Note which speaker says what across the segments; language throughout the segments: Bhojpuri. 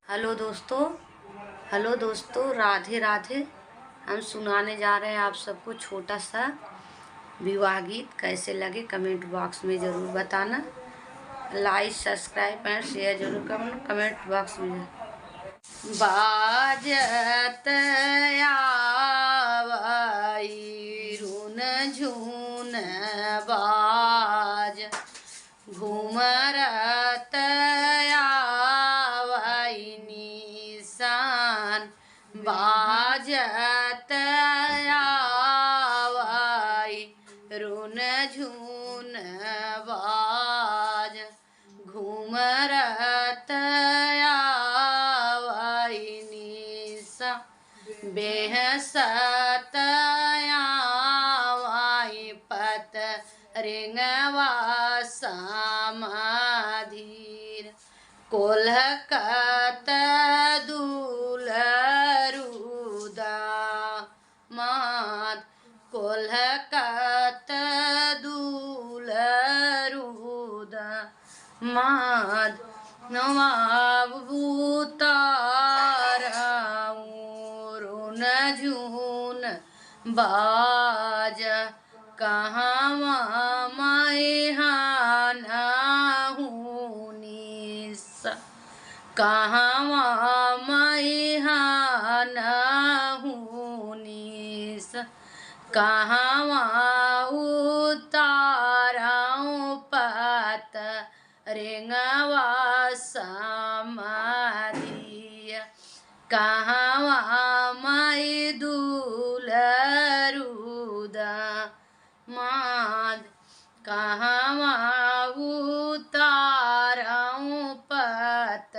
Speaker 1: हेलो दोस्तों, राधे राधे। हम सुनाने जा रहे हैं आप सबको छोटा सा विवाह गीत। कैसे लगे कमेंट बॉक्स में ज़रूर बताना। लाइक सब्सक्राइब एंड शेयर जरूर करना कमेंट बॉक्स में। बाजत आवई रुन झुन बाज, घुमरत आवई निशान। बाजत आवई रुन झुन बाज, घुमरत आवई निशान। बेहसत आवई पत रेंगवा समाधीर। कोल्हकत दुलरुदा मात, कोल्हकत दुलरुदा मात। नवाबूतारुन झून बाज, कहवा मैहाना हुनिस। कहवा मैहाना हुनिस, कहवा उताराऊं पत रेंगवा समाधिया। कहवा मई दुलरुदा माद, कहवा उताराऊं पत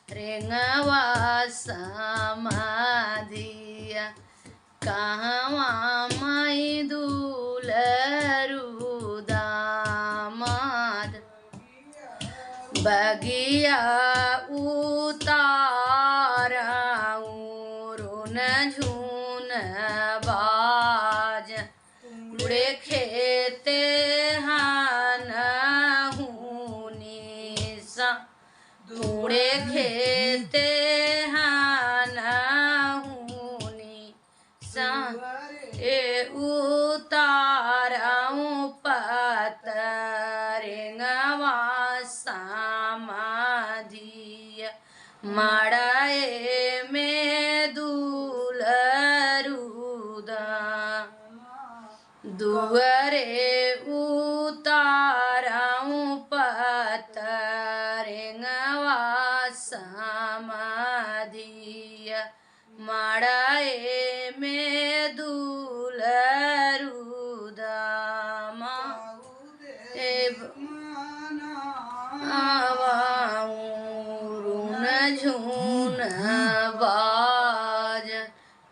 Speaker 1: रेंगवा समाधिया। कहवा मई दुलरुदा माद। बगिया उताराऊं रुन झून बाज, उड़े खेते हान हुनिसा। उड़े खेते हान हुनिसा, ए उताराऊं पत रेंगवा समाधिया। मड़ाए में दुलरुदा, दुअरे उताराऊं पत रेंगवा समाधिया। मड़ाए में दुलरुदा रुन झून बाज,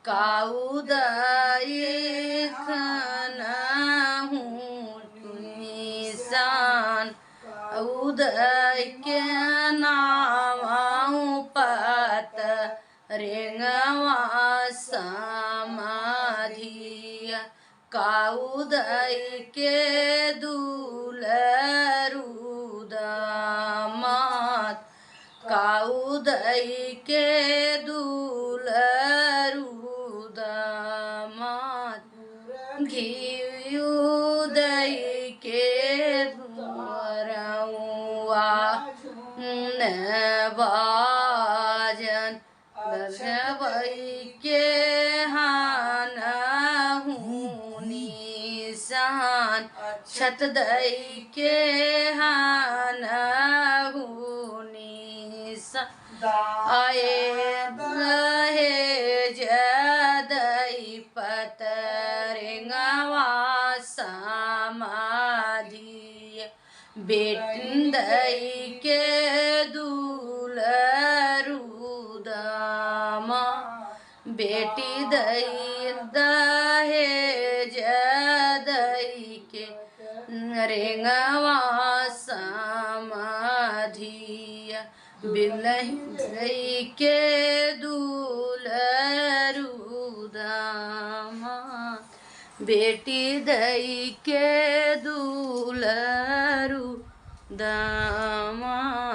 Speaker 1: काउदई खाना हूँ निशान। उदय के नावाऊं पत रेंगवा समाधिया। काउदई के दुलरुदा मात, काउदई के दुलरुदा मात। घिउदई के दुरौआ न बाजन, गजबई के हान हुनिसान। छत दई के हान हुनिसान। आए रहे जदई पत रेंगवा समाधि। बेटिंदई के दुलरुदा माँ, बेटी दई दहेज दई के रेंगवा समाधिया। बिलही के दुलरुदा माँ, बेटी दई के दुलरुदा माँ।